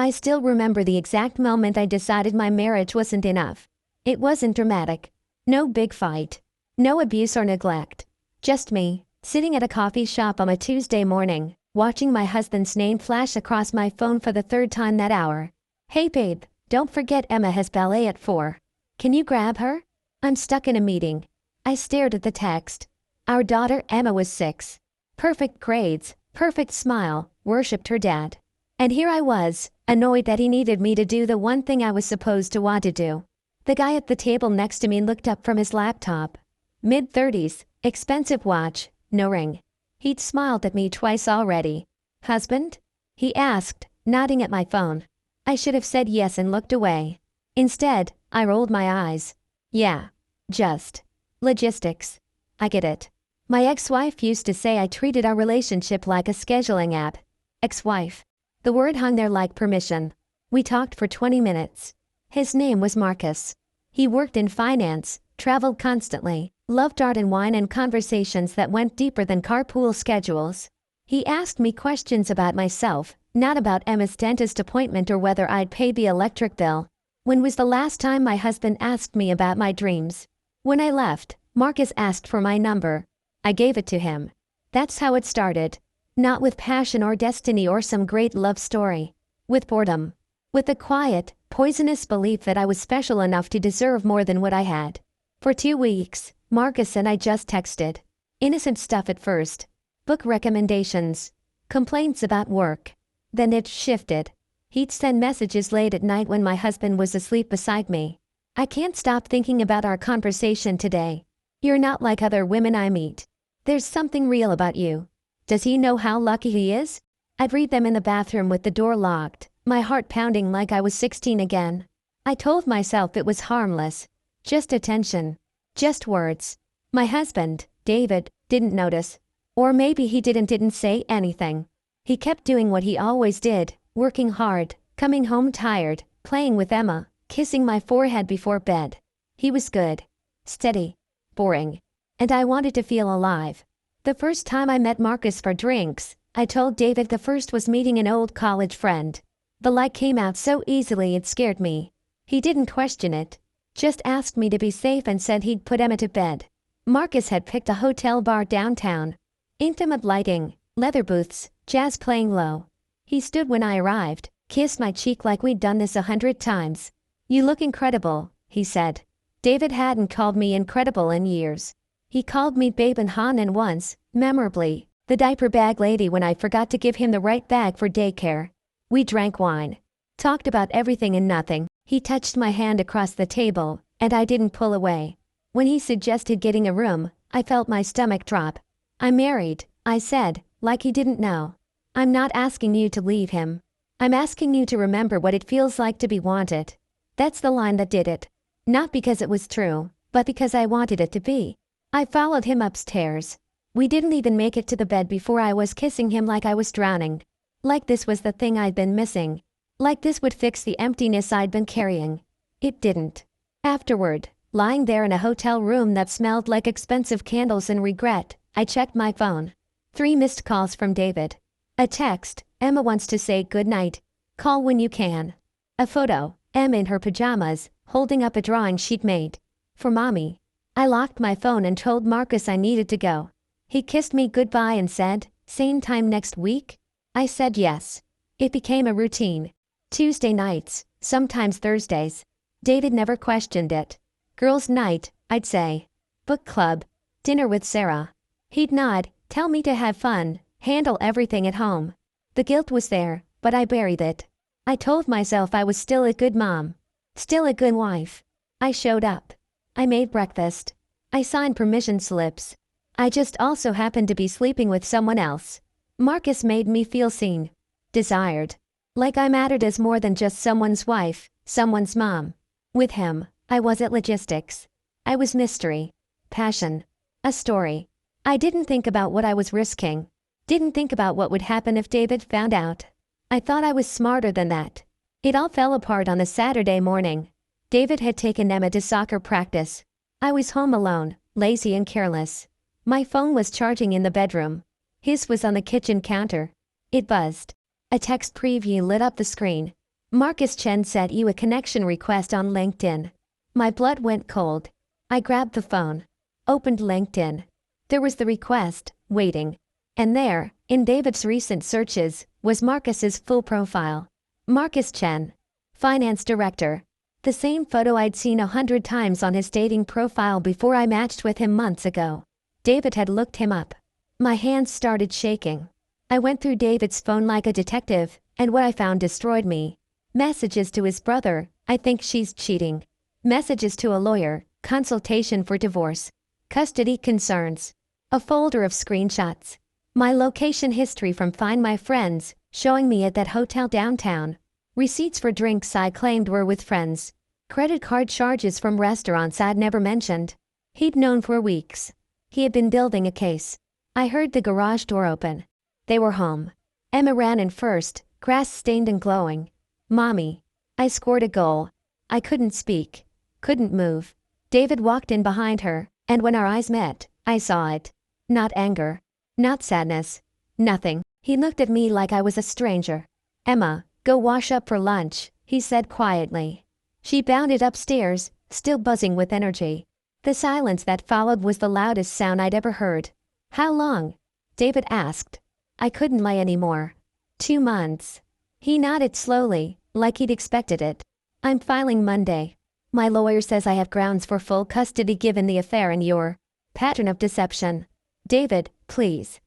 I still remember the exact moment I decided my marriage wasn't enough. It wasn't dramatic. No big fight. No abuse or neglect. Just me, sitting at a coffee shop on a Tuesday morning, watching my husband's name flash across my phone for the third time that hour. "Hey babe, don't forget Emma has ballet at 4. Can you grab her? I'm stuck in a meeting." I stared at the text. Our daughter Emma was 6. Perfect grades, perfect smile, worshipped her dad. And here I was, annoyed that he needed me to do the one thing I was supposed to want to do. The guy at the table next to me looked up from his laptop. Mid-30s, expensive watch, no ring. He'd smiled at me twice already. "Husband?" he asked, nodding at my phone. I should have said yes and looked away. Instead, I rolled my eyes. Yeah. Just. Logistics. I get it. My ex-wife used to say I treated our relationship like a scheduling app. Ex-wife. The word hung there like permission. We talked for 20 minutes. His name was Marcus. He worked in finance, traveled constantly, loved art and wine and conversations that went deeper than carpool schedules. He asked me questions about myself, not about Emma's dentist appointment or whether I'd pay the electric bill. When was the last time my husband asked me about my dreams? When I left, Marcus asked for my number. I gave it to him. That's how it started. Not with passion or destiny or some great love story. With boredom. With the quiet, poisonous belief that I was special enough to deserve more than what I had. For 2 weeks, Marcus and I just texted. Innocent stuff at first. Book recommendations. Complaints about work. Then it shifted. He'd send messages late at night when my husband was asleep beside me. "I can't stop thinking about our conversation today. You're not like other women I meet. There's something real about you." Does he know how lucky he is? I'd read them in the bathroom with the door locked, my heart pounding like I was 16 again. I told myself it was harmless. Just attention. Just words. My husband, David, didn't notice. Or maybe he didn't say anything. He kept doing what he always did, working hard, coming home tired, playing with Emma, kissing my forehead before bed. He was good. Steady. Boring. And I wanted to feel alive. The first time I met Marcus for drinks, I told David the first was meeting an old college friend. The lie came out so easily it scared me. He didn't question it. Just asked me to be safe and said he'd put Emma to bed. Marcus had picked a hotel bar downtown. Intimate lighting, leather booths, jazz playing low. He stood when I arrived, kissed my cheek like we'd done this 100 times. "You look incredible," he said. David hadn't called me incredible in years. He called me babe and hon and once, memorably, the diaper bag lady when I forgot to give him the right bag for daycare. We drank wine. Talked about everything and nothing. He touched my hand across the table, and I didn't pull away. When he suggested getting a room, I felt my stomach drop. "I'm married," I said, like he didn't know. "I'm not asking you to leave him. I'm asking you to remember what it feels like to be wanted." That's the line that did it. Not because it was true, but because I wanted it to be. I followed him upstairs. We didn't even make it to the bed before I was kissing him like I was drowning. Like this was the thing I'd been missing. Like this would fix the emptiness I'd been carrying. It didn't. Afterward, lying there in a hotel room that smelled like expensive candles and regret, I checked my phone. 3 missed calls from David. A text, "Emma wants to say good night. Call when you can." A photo, Emma in her pajamas, holding up a drawing she'd made. For mommy. I locked my phone and told Marcus I needed to go. He kissed me goodbye and said, "Same time next week?" I said yes. It became a routine. Tuesday nights, sometimes Thursdays. David never questioned it. Girls' night, I'd say. Book club. Dinner with Sarah. He'd nod, tell me to have fun, handle everything at home. The guilt was there, but I buried it. I told myself I was still a good mom. Still a good wife. I showed up. I made breakfast. I signed permission slips. I just also happened to be sleeping with someone else. Marcus made me feel seen. Desired. Like I mattered as more than just someone's wife, someone's mom. With him, I wasn't logistics. I was mystery. Passion. A story. I didn't think about what I was risking. Didn't think about what would happen if David found out. I thought I was smarter than that. It all fell apart on a Saturday morning. David had taken Emma to soccer practice. I was home alone, lazy and careless. My phone was charging in the bedroom. His was on the kitchen counter. It buzzed. A text preview lit up the screen. Marcus Chen sent you a connection request on LinkedIn. My blood went cold. I grabbed the phone. Opened LinkedIn. There was the request, waiting. And there, in David's recent searches, was Marcus's full profile. Marcus Chen. Finance director. The same photo I'd seen 100 times on his dating profile before I matched with him months ago. David had looked him up. My hands started shaking. I went through David's phone like a detective, and what I found destroyed me. Messages to his brother, I think she's cheating. Messages to a lawyer, consultation for divorce. Custody concerns. A folder of screenshots. My location history from Find My Friends, showing me at that hotel downtown. Receipts for drinks I claimed were with friends. Credit card charges from restaurants I'd never mentioned. He'd known for weeks. He had been building a case. I heard the garage door open. They were home. Emma ran in first, grass-stained and glowing. Mommy. I scored a goal. I couldn't speak. Couldn't move. David walked in behind her, and when our eyes met, I saw it. Not anger. Not sadness. Nothing. He looked at me like I was a stranger. Emma, go wash up for lunch, he said quietly. She bounded upstairs, still buzzing with energy. The silence that followed was the loudest sound I'd ever heard. How long? David asked. I couldn't lie anymore. 2 months. He nodded slowly, like he'd expected it. I'm filing Monday. My lawyer says I have grounds for full custody given the affair and your pattern of deception. David, please.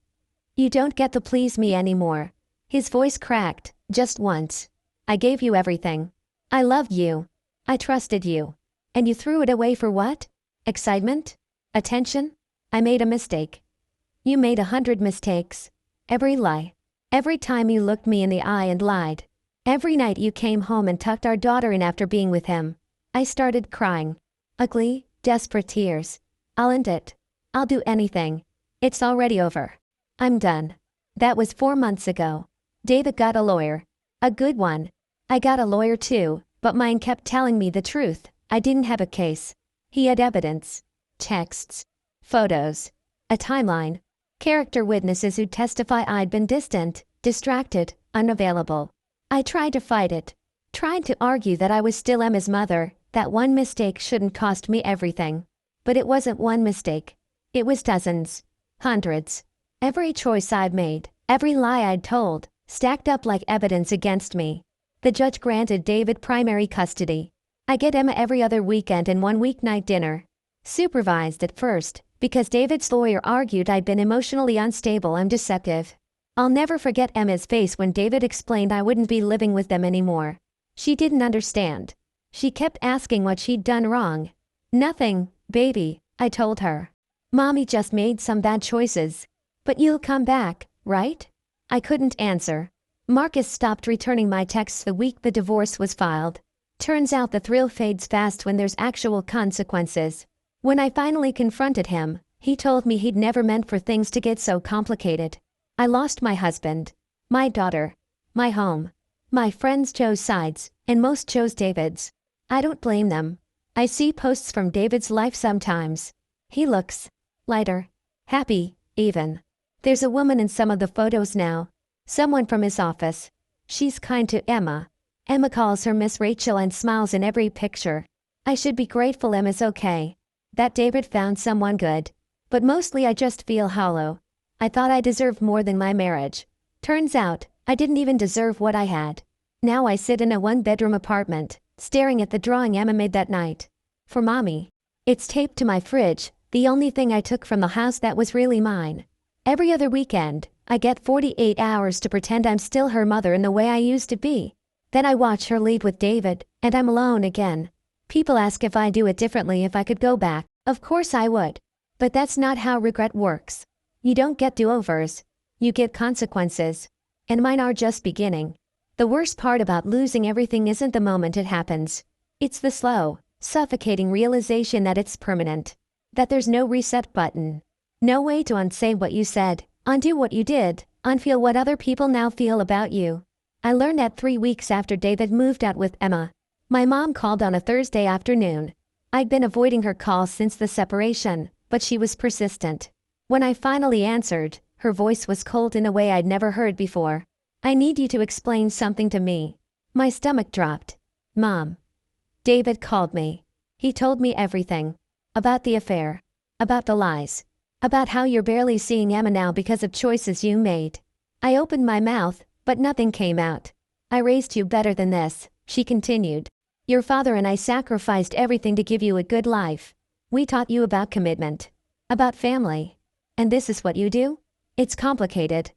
You don't get to please me anymore. His voice cracked, just once. I gave you everything. I loved you. I trusted you. And you threw it away for what? Excitement? Attention? I made a mistake. You made 100 mistakes. Every lie. Every time you looked me in the eye and lied. Every night you came home and tucked our daughter in after being with him. I started crying. Ugly, desperate tears. I'll end it. I'll do anything. It's already over. I'm done. That was 4 months ago. David got a lawyer. A good one. I got a lawyer too, but mine kept telling me the truth. I didn't have a case. He had evidence. Texts. Photos. A timeline. Character witnesses who testify I'd been distant, distracted, unavailable. I tried to fight it. Tried to argue that I was still Emma's mother, that one mistake shouldn't cost me everything. But it wasn't one mistake. It was dozens. Hundreds. Every choice I'd made, every lie I'd told, stacked up like evidence against me. The judge granted David primary custody. I get Emma every other weekend and one weeknight dinner. Supervised at first, because David's lawyer argued I'd been emotionally unstable and deceptive. I'll never forget Emma's face when David explained I wouldn't be living with them anymore. She didn't understand. She kept asking what she'd done wrong. Nothing, baby, I told her. Mommy just made some bad choices. But you'll come back, right? I couldn't answer. Marcus stopped returning my texts the week the divorce was filed. Turns out the thrill fades fast when there's actual consequences. When I finally confronted him, he told me he'd never meant for things to get so complicated. I lost my husband, my daughter, my home. My friends chose sides, and most chose David's. I don't blame them. I see posts from David's life sometimes. He looks lighter, happy, even. There's a woman in some of the photos now. Someone from his office. She's kind to Emma. Emma calls her Miss Rachel and smiles in every picture. I should be grateful Emma's okay. That David found someone good. But mostly I just feel hollow. I thought I deserved more than my marriage. Turns out, I didn't even deserve what I had. Now I sit in a one-bedroom apartment, staring at the drawing Emma made that night. For Mommy. It's taped to my fridge, the only thing I took from the house that was really mine. Every other weekend, I get 48 hours to pretend I'm still her mother in the way I used to be. Then I watch her leave with David, and I'm alone again. People ask if I'd do it differently if I could go back. Of course I would. But that's not how regret works. You don't get do-overs. You get consequences. And mine are just beginning. The worst part about losing everything isn't the moment it happens. It's the slow, suffocating realization that it's permanent. That there's no reset button. No way to unsay what you said, undo what you did, unfeel what other people now feel about you. I learned that 3 weeks after David moved out with Emma. My mom called on a Thursday afternoon. I'd been avoiding her calls since the separation, but she was persistent. When I finally answered, her voice was cold in a way I'd never heard before. I need you to explain something to me. My stomach dropped. Mom. David called me. He told me everything. About the affair. About the lies. About how you're barely seeing Emma now because of choices you made. I opened my mouth, but nothing came out. I raised you better than this, she continued. Your father and I sacrificed everything to give you a good life. We taught you about commitment. About family. And this is what you do? It's complicated.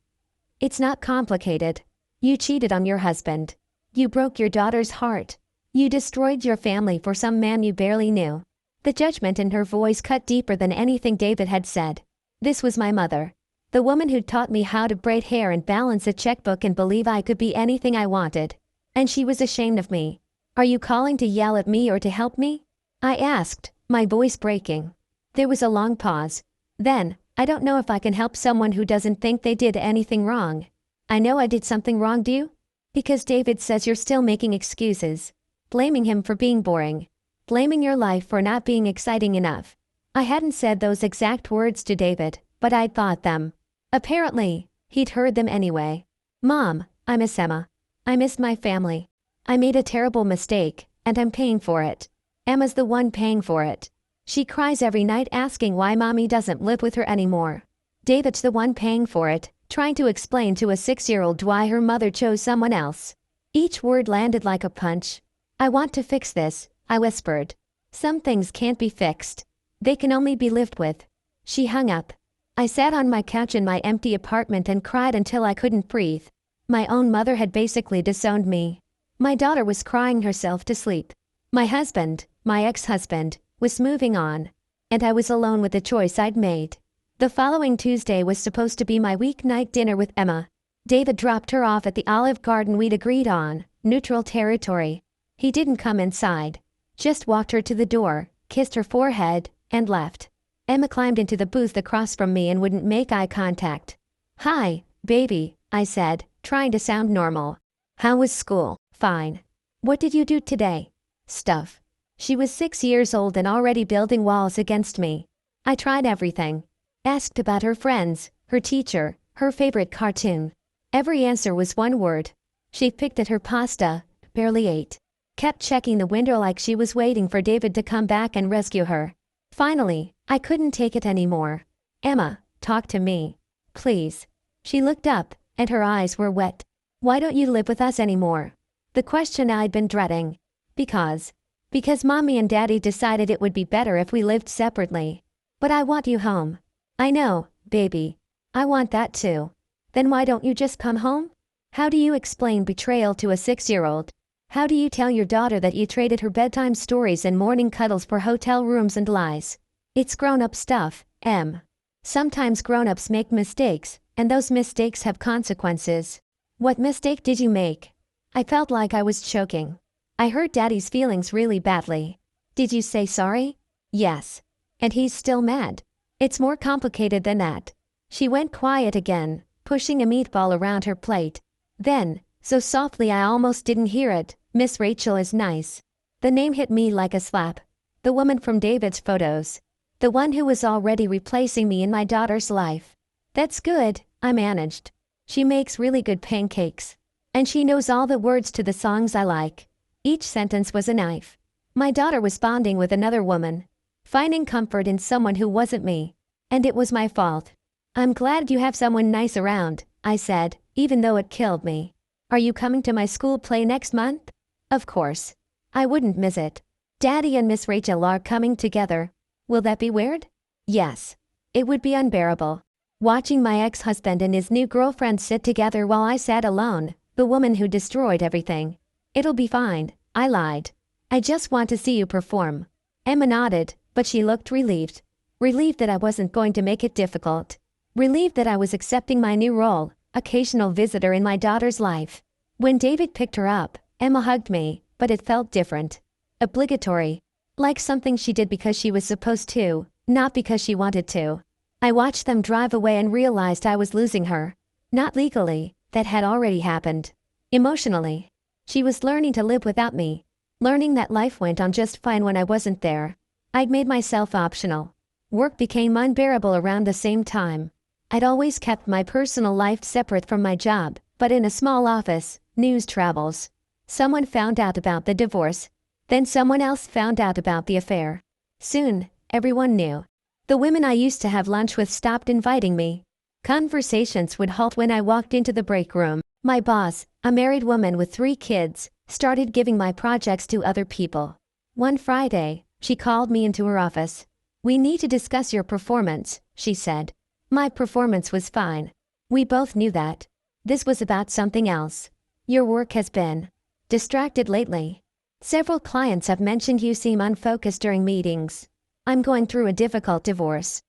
It's not complicated. You cheated on your husband. You broke your daughter's heart. You destroyed your family for some man you barely knew. The judgment in her voice cut deeper than anything David had said. This was my mother. The woman who taught me how to braid hair and balance a checkbook and believe I could be anything I wanted. And she was ashamed of me. Are you calling to yell at me or to help me? I asked, my voice breaking. There was a long pause. Then, I don't know if I can help someone who doesn't think they did anything wrong. I know I did something wrong, do you? Because David says you're still making excuses. Blaming him for being boring. Blaming your life for not being exciting enough. I hadn't said those exact words to David, but I'd thought them. Apparently, he'd heard them anyway. Mom, I miss Emma. I miss my family. I made a terrible mistake, and I'm paying for it. Emma's the one paying for it. She cries every night asking why mommy doesn't live with her anymore. David's the one paying for it, trying to explain to a 6-year-old why her mother chose someone else. Each word landed like a punch. I want to fix this, I whispered. Some things can't be fixed. They can only be lived with. She hung up. I sat on my couch in my empty apartment and cried until I couldn't breathe. My own mother had basically disowned me. My daughter was crying herself to sleep. My husband, my ex-husband, was moving on. And I was alone with the choice I'd made. The following Tuesday was supposed to be my weeknight dinner with Emma. David dropped her off at the Olive Garden we'd agreed on, neutral territory. He didn't come inside. Just walked her to the door, kissed her forehead, and left. Emma climbed into the booth across from me and wouldn't make eye contact. Hi, baby, I said, trying to sound normal. How was school? Fine. What did you do today? Stuff. She was 6 years old and already building walls against me. I tried everything. Asked about her friends, her teacher, her favorite cartoon. Every answer was one word. She picked at her pasta, barely ate. Kept checking the window like she was waiting for David to come back and rescue her. Finally, I couldn't take it anymore. Emma, talk to me. Please. She looked up, and her eyes were wet. Why don't you live with us anymore? The question I'd been dreading. Because mommy and daddy decided it would be better if we lived separately. But I want you home. I know, baby. I want that too. Then why don't you just come home? How do you explain betrayal to a 6-year-old? How do you tell your daughter that you traded her bedtime stories and morning cuddles for hotel rooms and lies? It's grown-up stuff, Em. Sometimes grown-ups make mistakes, and those mistakes have consequences. What mistake did you make? I felt like I was choking. I hurt Daddy's feelings really badly. Did you say sorry? Yes. And he's still mad. It's more complicated than that. She went quiet again, pushing a meatball around her plate. Then, so softly I almost didn't hear it, Miss Rachel is nice. The name hit me like a slap. The woman from David's photos. The one who was already replacing me in my daughter's life. That's good, I managed. She makes really good pancakes. And she knows all the words to the songs I like. Each sentence was a knife. My daughter was bonding with another woman. Finding comfort in someone who wasn't me. And it was my fault. I'm glad you have someone nice around, I said, even though it killed me. Are you coming to my school play next month? Of course. I wouldn't miss it. Daddy and Miss Rachel are coming together. Will that be weird? Yes. It would be unbearable. Watching my ex-husband and his new girlfriend sit together while I sat alone, the woman who destroyed everything. It'll be fine, I lied. I just want to see you perform. Emma nodded, but she looked relieved. Relieved that I wasn't going to make it difficult. Relieved that I was accepting my new role, occasional visitor in my daughter's life. When David picked her up, Emma hugged me, but it felt different. Obligatory. Like something she did because she was supposed to, not because she wanted to. I watched them drive away and realized I was losing her. Not legally, that had already happened. Emotionally. She was learning to live without me. Learning that life went on just fine when I wasn't there. I'd made myself optional. Work became unbearable around the same time. I'd always kept my personal life separate from my job, but in a small office, news travels. Someone found out about the divorce. Then someone else found out about the affair. Soon, everyone knew. The women I used to have lunch with stopped inviting me. Conversations would halt when I walked into the break room. My boss, a married woman with 3 kids, started giving my projects to other people. One Friday, she called me into her office. "We need to discuss your performance," she said. My performance was fine. We both knew that. This was about something else. "Your work has been distracted lately. Several clients have mentioned you seem unfocused during meetings. I'm going through a difficult divorce."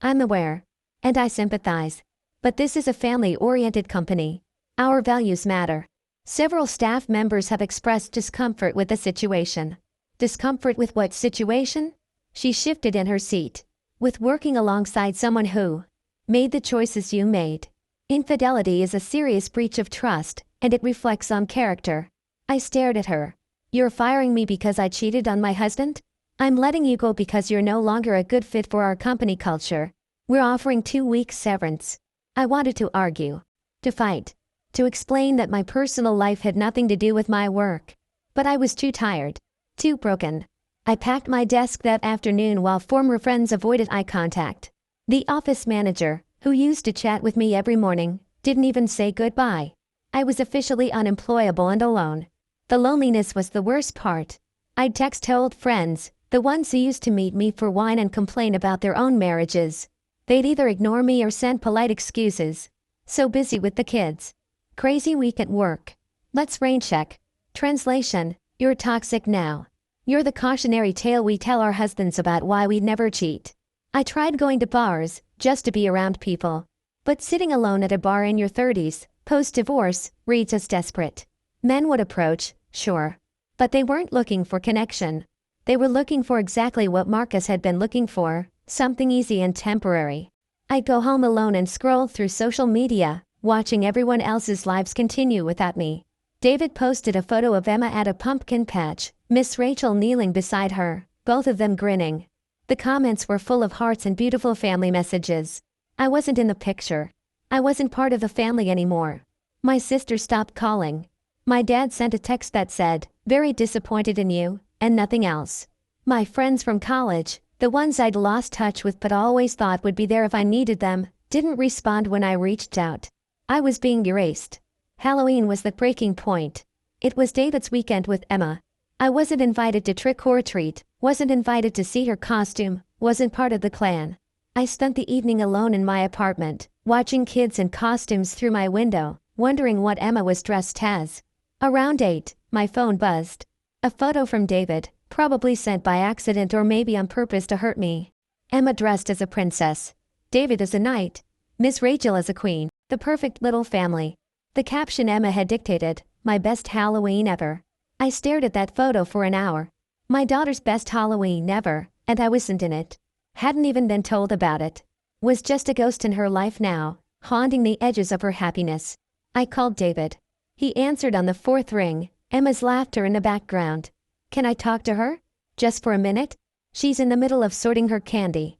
I'm aware. And I sympathize. But this is a family-oriented company. Our values matter. Several staff members have expressed discomfort with the situation. Discomfort with what situation? She shifted in her seat. With working alongside someone who made the choices you made. Infidelity is a serious breach of trust, and it reflects on character. I stared at her. "You're firing me because I cheated on my husband? I'm letting you go because you're no longer a good fit for our company culture. We're offering 2 weeks severance." I wanted to argue. To fight. To explain that my personal life had nothing to do with my work. But I was too tired. Too broken. I packed my desk that afternoon while former friends avoided eye contact. The office manager, who used to chat with me every morning, didn't even say goodbye. I was officially unemployable and alone. The loneliness was the worst part. I'd text old friends, the ones who used to meet me for wine and complain about their own marriages. They'd either ignore me or send polite excuses. So busy with the kids. Crazy week at work. Let's rain check. Translation: You're toxic now. You're the cautionary tale we tell our husbands about why we never cheat. I tried going to bars, just to be around people. But sitting alone at a bar in your 30s, post-divorce, reads as desperate. Men would approach, sure. But they weren't looking for connection. They were looking for exactly what Marcus had been looking for, something easy and temporary. I'd go home alone and scroll through social media, watching everyone else's lives continue without me. David posted a photo of Emma at a pumpkin patch, Miss Rachel kneeling beside her, both of them grinning. The comments were full of hearts and beautiful family messages. I wasn't in the picture. I wasn't part of the family anymore. My sister stopped calling. My dad sent a text that said, "Very disappointed in you," and nothing else. My friends from college, the ones I'd lost touch with but always thought would be there if I needed them, didn't respond when I reached out. I was being erased. Halloween was the breaking point. It was David's weekend with Emma. I wasn't invited to trick or treat, wasn't invited to see her costume, wasn't part of the clan. I spent the evening alone in my apartment, watching kids in costumes through my window, wondering what Emma was dressed as. Around 8, my phone buzzed. A photo from David, probably sent by accident or maybe on purpose to hurt me. Emma dressed as a princess. David as a knight. Miss Rachel as a queen. The perfect little family. The caption Emma had dictated, "My best Halloween ever." I stared at that photo for an hour. My daughter's best Halloween ever, and I wasn't in it. Hadn't even been told about it. Was just a ghost in her life now, haunting the edges of her happiness. I called David. He answered on the 4th ring, Emma's laughter in the background. "Can I talk to her? Just for a minute? She's in the middle of sorting her candy."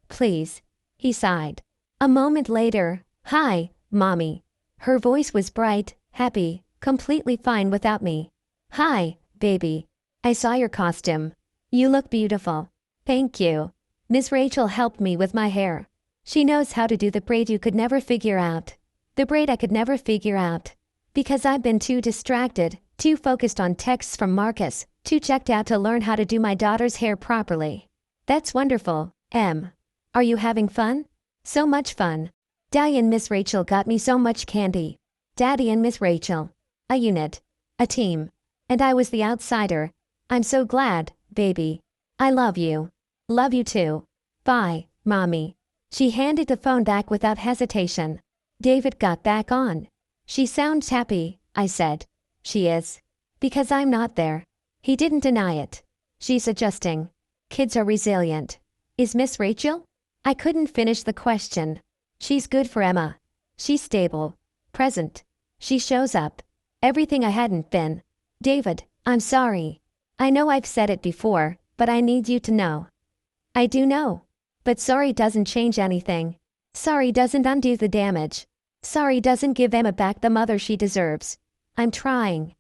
"Please." He sighed. A moment later, "Hi, Mommy." Her voice was bright, happy, completely fine without me. "Hi, baby. I saw your costume. You look beautiful." "Thank you." Miss Rachel helped me with my hair. She knows how to do the braid you could never figure out. The braid I could never figure out. Because I've been too distracted, too focused on texts from Marcus, too checked out to learn how to do my daughter's hair properly. "That's wonderful, Em. Are you having fun?" "So much fun. Daddy and Miss Rachel got me so much candy." Daddy and Miss Rachel. A unit. A team. And I was the outsider. "I'm so glad, baby. I love you." "Love you too. Bye, Mommy." She handed the phone back without hesitation. David got back on. "She sounds happy," I said. "She is. Because I'm not there." He didn't deny it. "She's adjusting. Kids are resilient." "Is Miss Rachel?" I couldn't finish the question. "She's good for Emma. She's stable. Present. She shows up. Everything I hadn't been." "David, I'm sorry. I know I've said it before, but I need you to know." "I do know. But sorry doesn't change anything. Sorry doesn't undo the damage. Sorry doesn't give Emma back the mother she deserves. I'm trying."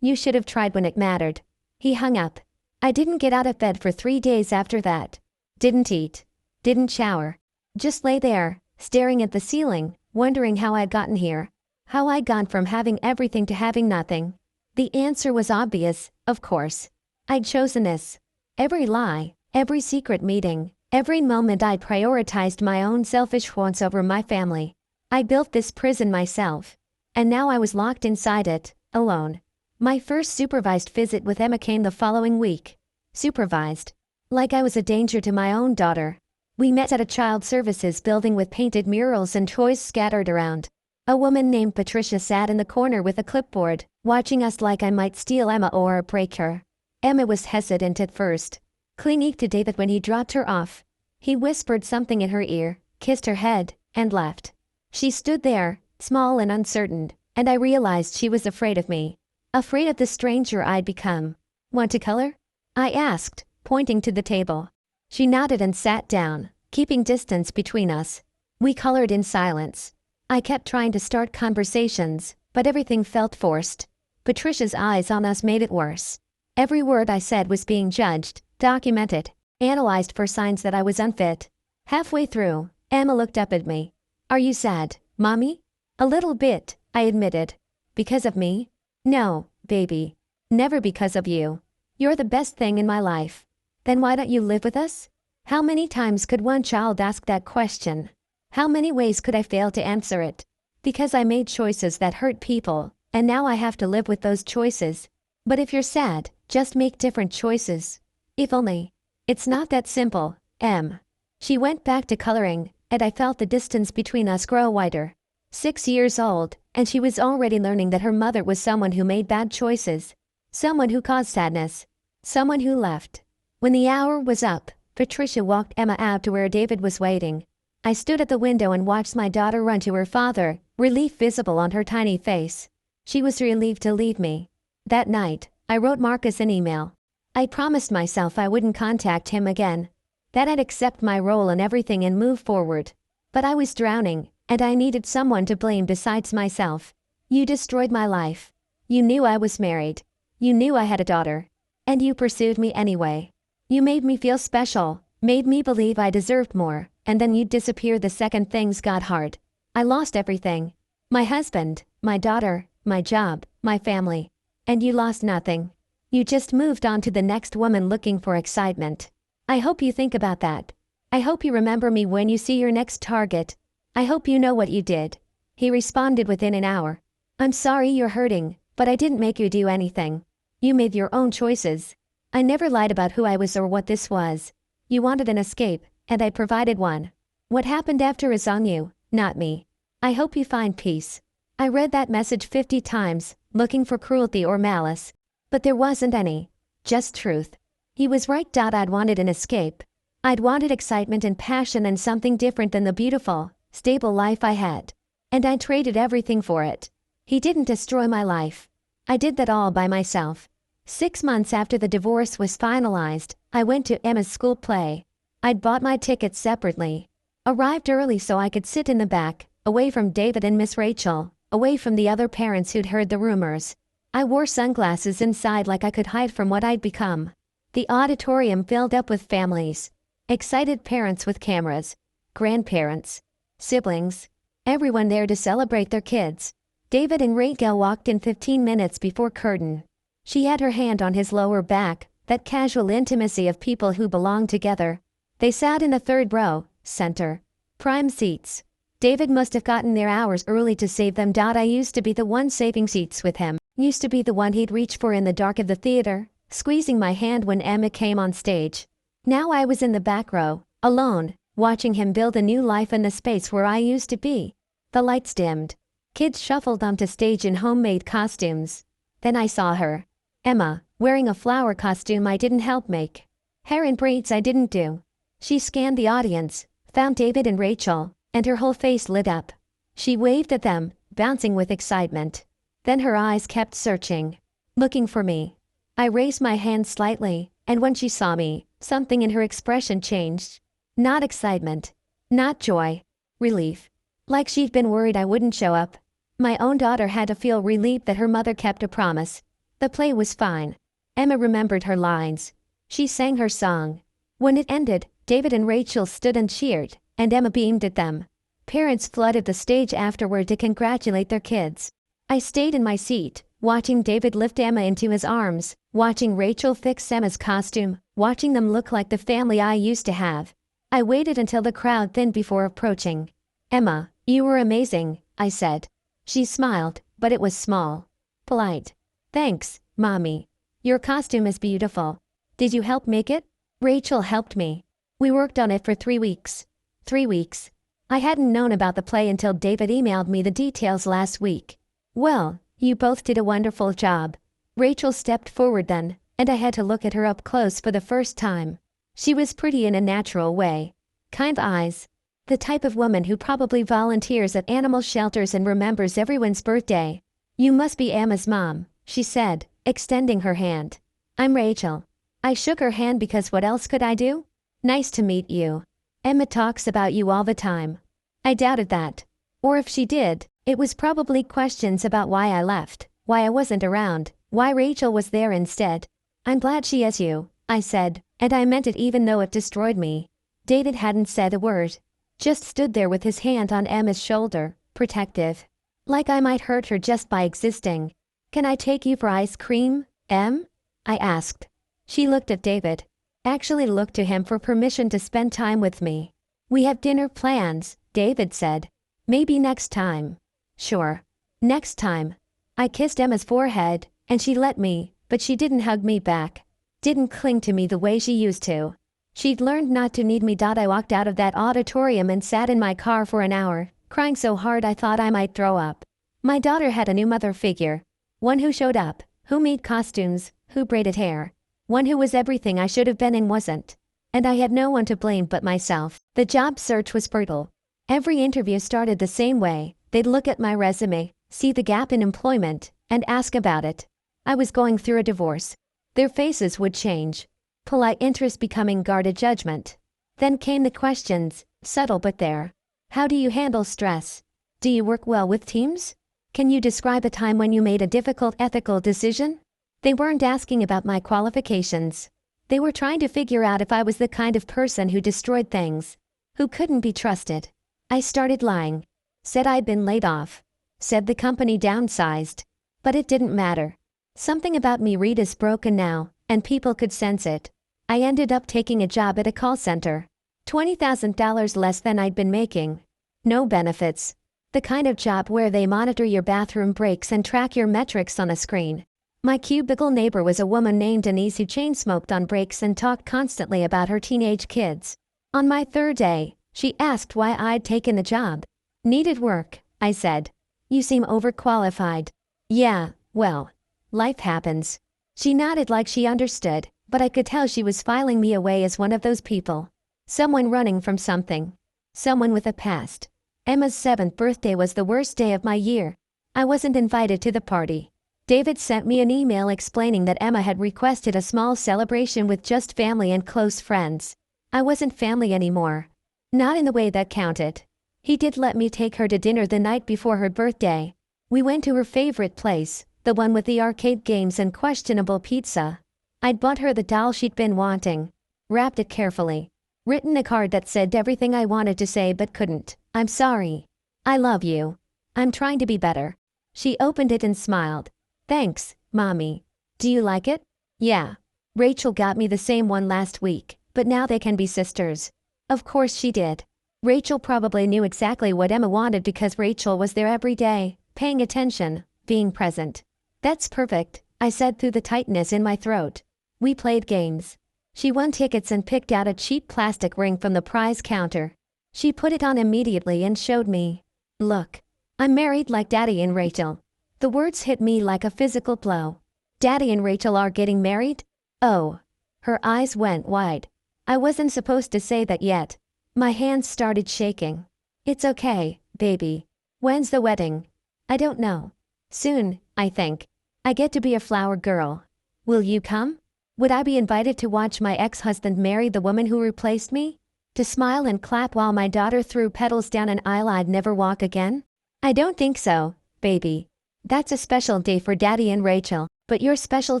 You should have tried when it mattered." He hung up. I didn't get out of bed for 3 days after that. Didn't eat. Didn't shower. Just lay there, staring at the ceiling, wondering how I'd gotten here. How I'd gone from having everything to having nothing. The answer was obvious, of course. I'd chosen this. Every lie, every secret meeting, every moment I'd prioritized my own selfish wants over my family. I built this prison myself. And now I was locked inside it, alone. My first supervised visit with Emma came the following week. Supervised. Like I was a danger to my own daughter. We met at a child services building with painted murals and toys scattered around. A woman named Patricia sat in the corner with a clipboard, watching us like I might steal Emma or break her. Emma was hesitant at first, clinging to David when he dropped her off. He whispered something in her ear, kissed her head, and left. She stood there, small and uncertain, and I realized she was afraid of me. Afraid of the stranger I'd become. "Want to color?" I asked, pointing to the table. She nodded and sat down, keeping distance between us. We colored in silence. I kept trying to start conversations, but everything felt forced. Patricia's eyes on us made it worse. Every word I said was being judged, documented, analyzed for signs that I was unfit. Halfway through, Emma looked up at me. "Are you sad, Mommy?" "A little bit," I admitted. "Because of me?" "No, baby. Never because of you. You're the best thing in my life." "Then why don't you live with us?" How many times could one child ask that question? How many ways could I fail to answer it? Because I made choices that hurt people, and now I have to live with those choices. But if you're sad, just make different choices. If only. It's not that simple, Em. She went back to coloring, and I felt the distance between us grow wider. 6 years old, and she was already learning that her mother was someone who made bad choices. Someone who caused sadness. Someone who left. When the hour was up, Patricia walked Emma out to where David was waiting. I stood at the window and watched my daughter run to her father, relief visible on her tiny face. She was relieved to leave me. That night, I wrote Marcus an email. I promised myself I wouldn't contact him again. That I'd accept my role in everything and move forward. But I was drowning, and I needed someone to blame besides myself. You destroyed my life. You knew I was married. You knew I had a daughter. And you pursued me anyway. You made me feel special, made me believe I deserved more, and then you'd disappear the second things got hard. I lost everything. My husband, my daughter, my job, my family. And you lost nothing. You just moved on to the next woman looking for excitement. I hope you think about that. I hope you remember me when you see your next target. I hope you know what you did." He responded within an hour. "I'm sorry you're hurting, but I didn't make you do anything. You made your own choices. I never lied about who I was or what this was. You wanted an escape, and I provided one. What happened after is on you, not me. I hope you find peace." I read that message 50 times, looking for cruelty or malice. But there wasn't any. Just truth. He was right. I'd wanted an escape. I'd wanted excitement and passion and something different than the beautiful, stable life I had. And I traded everything for it. He didn't destroy my life. I did that all by myself. 6 months after the divorce was finalized, I went to Emma's school play. I'd bought my tickets separately. Arrived early so I could sit in the back, away from David and Miss Rachel, away from the other parents who'd heard the rumors. I wore sunglasses inside like I could hide from what I'd become. The auditorium filled up with families. Excited parents with cameras. Grandparents. Siblings. Everyone there to celebrate their kids. David and Rachel walked in 15 minutes before curtain. She had her hand on his lower back, that casual intimacy of people who belong together. They sat in the third row, center. Prime seats. David must have gotten there hours early to save them. I used to be the one saving seats with him. Used to be the one he'd reach for in the dark of the theater, squeezing my hand when Emma came on stage. Now I was in the back row, alone, watching him build a new life in the space where I used to be. The lights dimmed. Kids shuffled onto stage in homemade costumes. Then I saw her. Emma, wearing a flower costume I didn't help make. Hair in braids I didn't do. She scanned the audience, found David and Rachel, and her whole face lit up. She waved at them, bouncing with excitement. Then her eyes kept searching, looking for me. I raised my hand slightly, and when she saw me, something in her expression changed. Not excitement. Not joy. Relief. Like she'd been worried I wouldn't show up. My own daughter had to feel relieved that her mother kept a promise. The play was fine. Emma remembered her lines. She sang her song. When it ended, David and Rachel stood and cheered, and Emma beamed at them. Parents flooded the stage afterward to congratulate their kids. I stayed in my seat, watching David lift Emma into his arms, watching Rachel fix Emma's costume, watching them look like the family I used to have. I waited until the crowd thinned before approaching. "Emma, you were amazing," I said. She smiled, but it was small. Polite. "Thanks, Mommy. Your costume is beautiful. Did you help make it?" Rachel helped me. We worked on it for 3 weeks. 3 weeks. I hadn't known about the play until David emailed me the details last week. "Well, you both did a wonderful job." Rachel stepped forward then, and I had to look at her up close for the first time. She was pretty in a natural way. Kind eyes. The type of woman who probably volunteers at animal shelters and remembers everyone's birthday. "You must be Emma's mom," she said, extending her hand. "I'm Rachel." I shook her hand because what else could I do? "Nice to meet you. Emma talks about you all the time." I doubted that. Or if she did, it was probably questions about why I left, why I wasn't around, why Rachel was there instead. "I'm glad she has you," I said, and I meant it even though it destroyed me. David hadn't said a word. Just stood there with his hand on Emma's shoulder, protective. Like I might hurt her just by existing. "Can I take you for ice cream, Em?" I asked. She looked at David. Actually looked to him for permission to spend time with me. "We have dinner plans," David said. "Maybe next time." "Sure. Next time." I kissed Emma's forehead, and she let me, but she didn't hug me back. Didn't cling to me the way she used to. She'd learned not to need me. I walked out of that auditorium and sat in my car for an hour, crying so hard I thought I might throw up. My daughter had a new mother figure. One who showed up, who made costumes, who braided hair. One who was everything I should have been and wasn't. And I had no one to blame but myself. The job search was brutal. Every interview started the same way. They'd look at my resume, see the gap in employment, and ask about it. I was going through a divorce. Their faces would change. Polite interest becoming guarded judgment. Then came the questions, subtle but there. How do you handle stress? Do you work well with teams? Can you describe a time when you made a difficult ethical decision? They weren't asking about my qualifications. They were trying to figure out if I was the kind of person who destroyed things, who couldn't be trusted. I started lying. Said I'd been laid off. Said the company downsized. But it didn't matter. Something about me read is broken now, and people could sense it. I ended up taking a job at a call center. $20,000 less than I'd been making. No benefits. The kind of job where they monitor your bathroom breaks and track your metrics on a screen. My cubicle neighbor was a woman named Denise who chain smoked on breaks and talked constantly about her teenage kids. On my 3rd day, she asked why I'd taken the job. "Needed work," I said. "You seem overqualified." "Yeah, well, life happens." She nodded like she understood, but I could tell she was filing me away as one of those people. Someone running from something. Someone with a past. Emma's 7th birthday was the worst day of my year. I wasn't invited to the party. David sent me an email explaining that Emma had requested a small celebration with just family and close friends. I wasn't family anymore. Not in the way that counted. He did let me take her to dinner the night before her birthday. We went to her favorite place, the one with the arcade games and questionable pizza. I'd bought her the doll she'd been wanting. Wrapped it carefully. Written a card that said everything I wanted to say but couldn't. "I'm sorry. I love you. I'm trying to be better." She opened it and smiled. "Thanks, Mommy. Do you like it?" "Yeah. Rachel got me the same one last week, but now they can be sisters." Of course she did. Rachel probably knew exactly what Emma wanted because Rachel was there every day, paying attention, being present. "That's perfect," I said through the tightness in my throat. We played games. She won tickets and picked out a cheap plastic ring from the prize counter. She put it on immediately and showed me. "Look. I'm married like Daddy and Rachel." The words hit me like a physical blow. Daddy and Rachel are getting married? Oh. Her eyes went wide. I wasn't supposed to say that yet. My hands started shaking. "It's okay, baby. When's the wedding?" "I don't know. Soon, I think. I get to be a flower girl. Will you come? Would I be invited to watch my ex-husband marry the woman who replaced me? To smile and clap while my daughter threw petals down an aisle I'd never walk again? I don't think so, baby. That's a special day for Daddy and Rachel." But you're special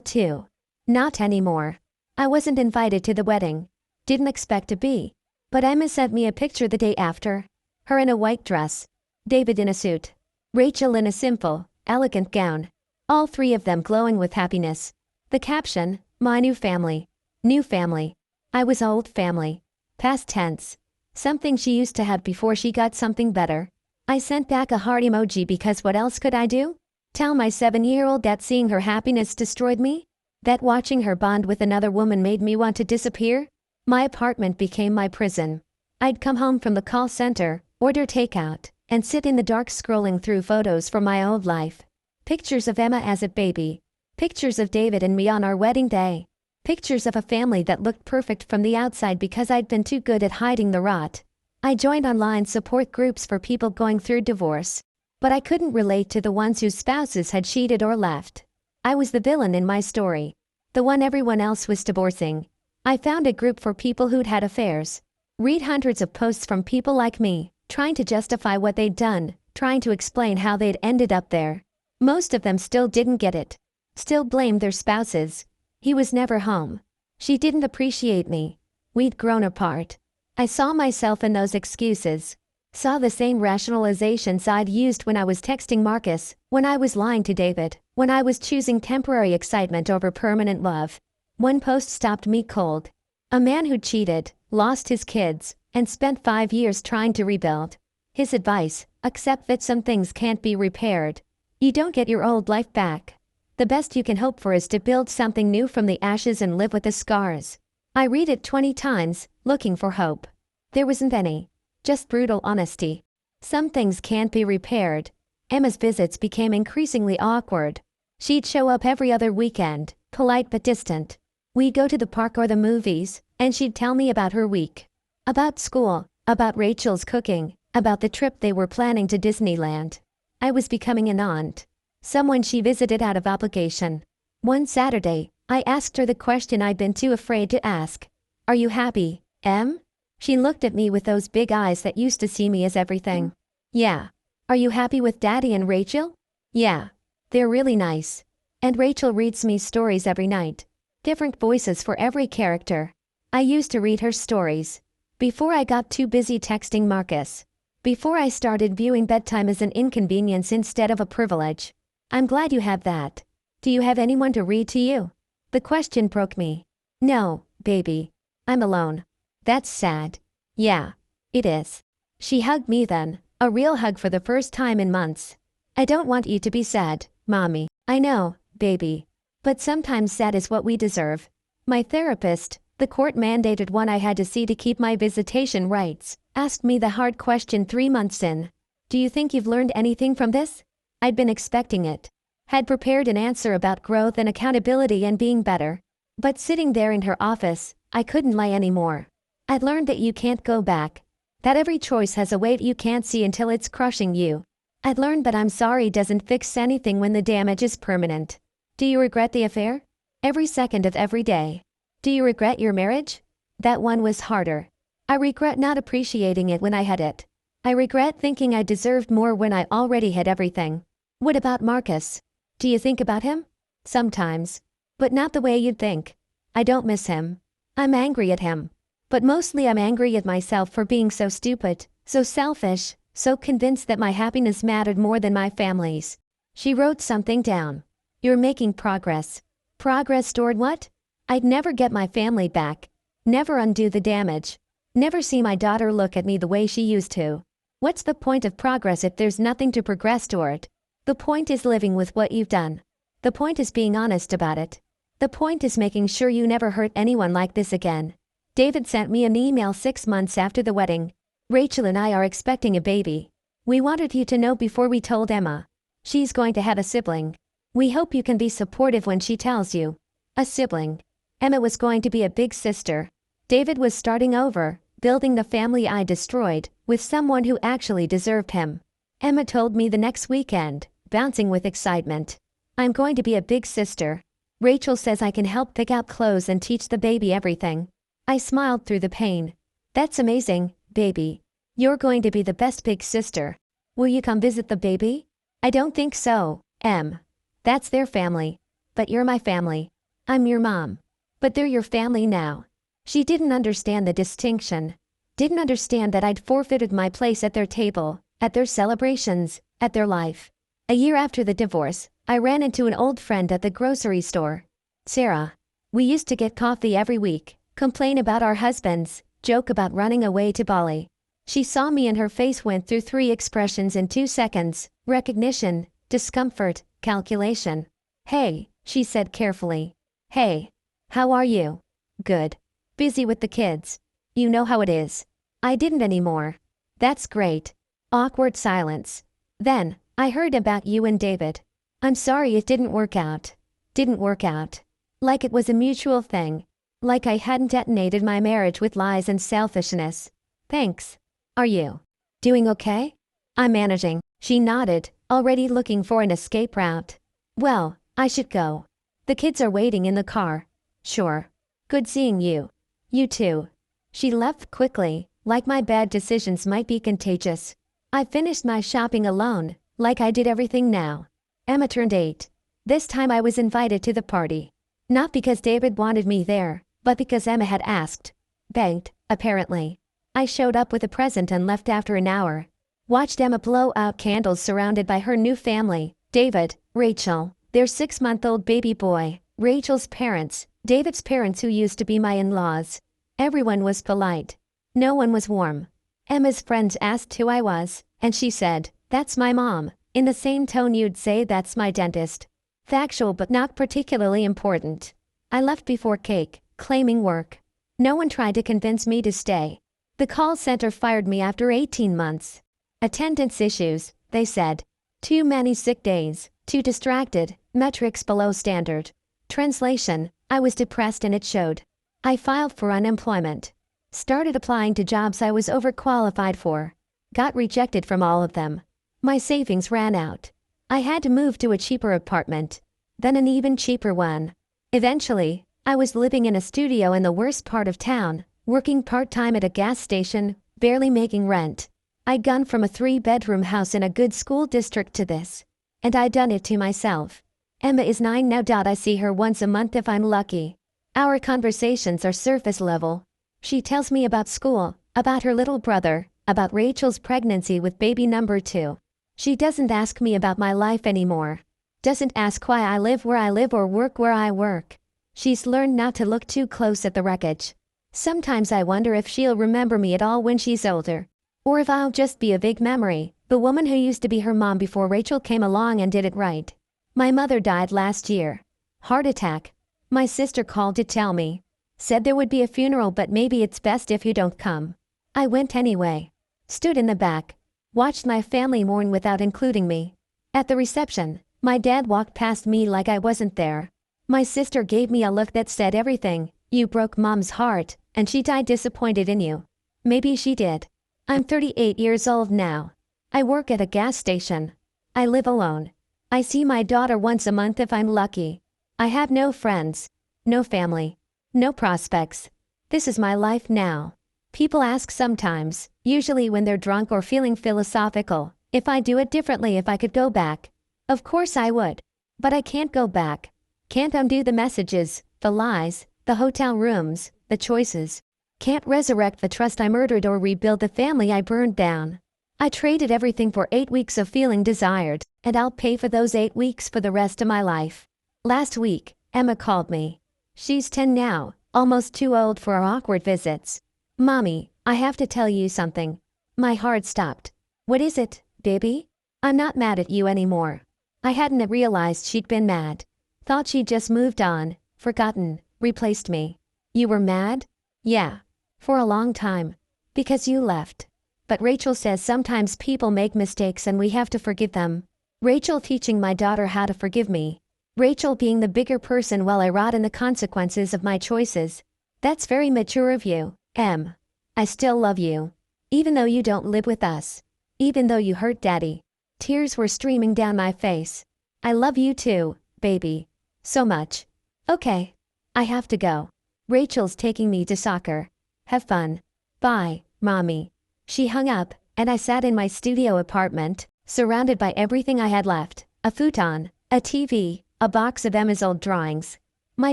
too. Not anymore. I wasn't invited to the wedding. Didn't expect to be. But Emma sent me a picture the day after. Her in a white dress. David in a suit. Rachel in a simple, elegant gown. All three of them glowing with happiness. The caption, my new family. New family. I was old family. Past tense. Something she used to have before she got something better. I sent back a heart emoji because what else could I do? Tell my 7-year-old that seeing her happiness destroyed me? That watching her bond with another woman made me want to disappear? My apartment became my prison. I'd come home from the call center, order takeout, and sit in the dark scrolling through photos from my old life. Pictures of Emma as a baby. Pictures of David and me on our wedding day. Pictures of a family that looked perfect from the outside because I'd been too good at hiding the rot. I joined online support groups for people going through divorce. But I couldn't relate to the ones whose spouses had cheated or left. I was the villain in my story. The one everyone else was divorcing. I found a group for people who'd had affairs. Read hundreds of posts from people like me, trying to justify what they'd done, trying to explain how they'd ended up there. Most of them still didn't get it. Still blamed their spouses. He was never home. She didn't appreciate me. We'd grown apart. I saw myself in those excuses. Saw the same rationalizations I'd used when I was texting Marcus, when I was lying to David, when I was choosing temporary excitement over permanent love. One post stopped me cold. A man who cheated, lost his kids, and spent 5 years trying to rebuild. His advice, accept that some things can't be repaired. You don't get your old life back. The best you can hope for is to build something new from the ashes and live with the scars. I read it 20 times, looking for hope. There wasn't any. Just brutal honesty. Some things can't be repaired. Emma's visits became increasingly awkward. She'd show up every other weekend, polite but distant. We'd go to the park or the movies, and she'd tell me about her week. About school, about Rachel's cooking, about the trip they were planning to Disneyland. I was becoming an aunt. Someone she visited out of obligation. One Saturday, I asked her the question I'd been too afraid to ask. Are you happy, Em? She looked at me with those big eyes that used to see me as everything. Yeah. Are you happy with Daddy and Rachel? Yeah. They're really nice. And Rachel reads me stories every night. Different voices for every character. I used to read her stories. Before I got too busy texting Marcus. Before I started viewing bedtime as an inconvenience instead of a privilege. I'm glad you have that. Do you have anyone to read to you? The question broke me. No, baby. I'm alone. That's sad. Yeah. It is. She hugged me then, a real hug for the first time in months. I don't want you to be sad, Mommy. I know, baby. But sometimes sad is what we deserve. My therapist, the court-mandated one I had to see to keep my visitation rights, asked me the hard question 3 months in. Do you think you've learned anything from this? I'd been expecting it. Had prepared an answer about growth and accountability and being better. But sitting there in her office, I couldn't lie anymore. I'd learned that you can't go back. That every choice has a weight you can't see until it's crushing you. I'd learned that I'm sorry doesn't fix anything when the damage is permanent. Do you regret the affair? Every second of every day. Do you regret your marriage? That one was harder. I regret not appreciating it when I had it. I regret thinking I deserved more when I already had everything. What about Marcus? Do you think about him? Sometimes. But not the way you'd think. I don't miss him. I'm angry at him. But mostly I'm angry at myself for being so stupid, so selfish, so convinced that my happiness mattered more than my family's. She wrote something down. You're making progress. Progress toward what? I'd never get my family back. Never undo the damage. Never see my daughter look at me the way she used to. What's the point of progress if there's nothing to progress toward? The point is living with what you've done. The point is being honest about it. The point is making sure you never hurt anyone like this again. David sent me an email 6 months after the wedding. Rachel and I are expecting a baby. We wanted you to know before we told Emma. She's going to have a sibling. We hope you can be supportive when she tells you. A sibling. Emma was going to be a big sister. David was starting over, building the family I destroyed, with someone who actually deserved him. Emma told me the next weekend, bouncing with excitement. I'm going to be a big sister. Rachel says I can help pick out clothes and teach the baby everything. I smiled through the pain. That's amazing, baby. You're going to be the best big sister. Will you come visit the baby? I don't think so, Em. That's their family. But you're my family. I'm your mom. But they're your family now. She didn't understand the distinction. Didn't understand that I'd forfeited my place at their table, at their celebrations, at their life. A year after the divorce, I ran into an old friend at the grocery store. Sarah. We used to get coffee every week, complain about our husbands, joke about running away to Bali. She saw me and her face went through 3 expressions in 2 seconds: recognition, discomfort, calculation. Hey, she said carefully. Hey. How are you? Good. Busy with the kids. You know how it is. I didn't anymore. That's great. Awkward silence. Then, I heard about you and David. I'm sorry it didn't work out. Didn't work out. Like it was a mutual thing. Like I hadn't detonated my marriage with lies and selfishness. Thanks. Are you doing okay? I'm managing. She nodded, already looking for an escape route. Well, I should go. The kids are waiting in the car. Sure. Good seeing you. You too. She left quickly, like my bad decisions might be contagious. I finished my shopping alone, like I did everything now. Emma turned 8. This time I was invited to the party. Not because David wanted me there, but because Emma had asked. Begged, apparently. I showed up with a present and left after an hour. Watched Emma blow out candles surrounded by her new family: David, Rachel, their 6-month-old baby boy, Rachel's parents, David's parents who used to be my in-laws. Everyone was polite. No one was warm. Emma's friends asked who I was, and she said, "That's my mom," in the same tone you'd say that's my dentist. Factual but not particularly important. I left before cake, claiming work. No one tried to convince me to stay. The call center fired me after 18 months. Attendance issues, they said. Too many sick days, too distracted, metrics below standard. Translation: I was depressed and it showed. I filed for unemployment. Started applying to jobs I was overqualified for. Got rejected from all of them. My savings ran out. I had to move to a cheaper apartment. Then an even cheaper one. Eventually, I was living in a studio in the worst part of town, working part-time at a gas station, barely making rent. I'd gone from a 3-bedroom house in a good school district to this. And I'd done it to myself. Emma is 9 now. I see her once a month if I'm lucky. Our conversations are surface level. She tells me about school, about her little brother, about Rachel's pregnancy with baby number 2. She doesn't ask me about my life anymore. Doesn't ask why I live where I live or work where I work. She's learned not to look too close at the wreckage. Sometimes I wonder if she'll remember me at all when she's older. Or if I'll just be a vague memory, the woman who used to be her mom before Rachel came along and did it right. My mother died last year. Heart attack. My sister called to tell me. Said there would be a funeral but maybe it's best if you don't come. I went anyway. Stood in the back. Watched my family mourn without including me. At the reception, my dad walked past me like I wasn't there. My sister gave me a look that said everything: "You broke mom's heart, and she died disappointed in you." Maybe she did. I'm 38 years old now. I work at a gas station. I live alone. I see my daughter once a month if I'm lucky. I have no friends. No family. No prospects. This is my life now. People ask sometimes, usually when they're drunk or feeling philosophical, if I do it differently, if I could go back. Of course I would. But I can't go back. Can't undo the messages, the lies, the hotel rooms, the choices. Can't resurrect the trust I murdered or rebuild the family I burned down. I traded everything for 8 weeks of feeling desired, and I'll pay for those 8 weeks for the rest of my life. Last week, Emma called me. She's 10 now, almost too old for our awkward visits. "Mommy, I have to tell you something." My heart stopped. "What is it, baby?" "I'm not mad at you anymore." I hadn't realized she'd been mad. Thought she'd just moved on, forgotten, replaced me. "You were mad?" "Yeah. For a long time. Because you left. But Rachel says sometimes people make mistakes and we have to forgive them." Rachel teaching my daughter how to forgive me. Rachel being the bigger person while I rot in the consequences of my choices. That's very mature of you, Em. I still love you. Even though you don't live with us. Even though you hurt Daddy. Tears were streaming down my face. I love you too, baby. So much. Okay. I have to go. Rachel's taking me to soccer. Have fun. Bye, Mommy. She hung up, and I sat in my studio apartment, surrounded by everything I had left: a futon, a TV, A box of Emma's old drawings. My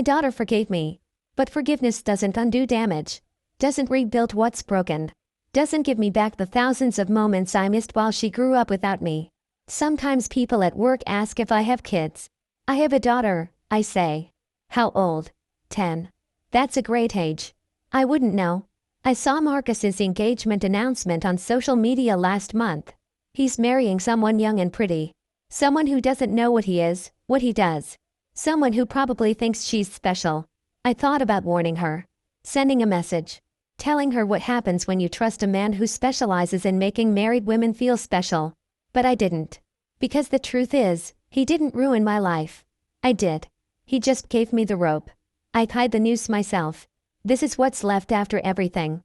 daughter forgave me. But forgiveness doesn't undo damage. Doesn't rebuild what's broken. Doesn't give me back the thousands of moments I missed while she grew up without me. Sometimes people at work ask if I have kids. I have a daughter, I say. How old? 10. That's a great age. I wouldn't know. I saw Marcus's engagement announcement on social media last month. He's marrying someone young and pretty. Someone who doesn't know what he is, what he does. Someone who probably thinks she's special. I thought about warning her. Sending a message. Telling her what happens when you trust a man who specializes in making married women feel special. But I didn't. Because the truth is, he didn't ruin my life. I did. He just gave me the rope. I tied the noose myself. This is what's left after everything.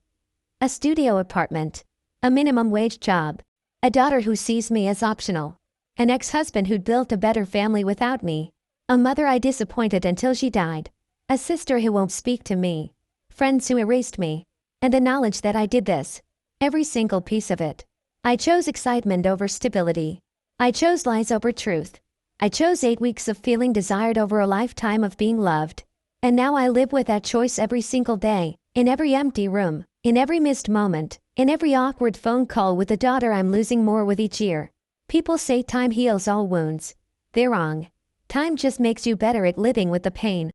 A studio apartment. A minimum wage job. A daughter who sees me as optional. An ex-husband who'd built a better family without me. A mother I disappointed until she died. A sister who won't speak to me. Friends who erased me. And the knowledge that I did this. Every single piece of it. I chose excitement over stability. I chose lies over truth. I chose 8 weeks of feeling desired over a lifetime of being loved. And now I live with that choice every single day, in every empty room, in every missed moment, in every awkward phone call with a daughter I'm losing more with each year. People say time heals all wounds. They're wrong. Time just makes you better at living with the pain.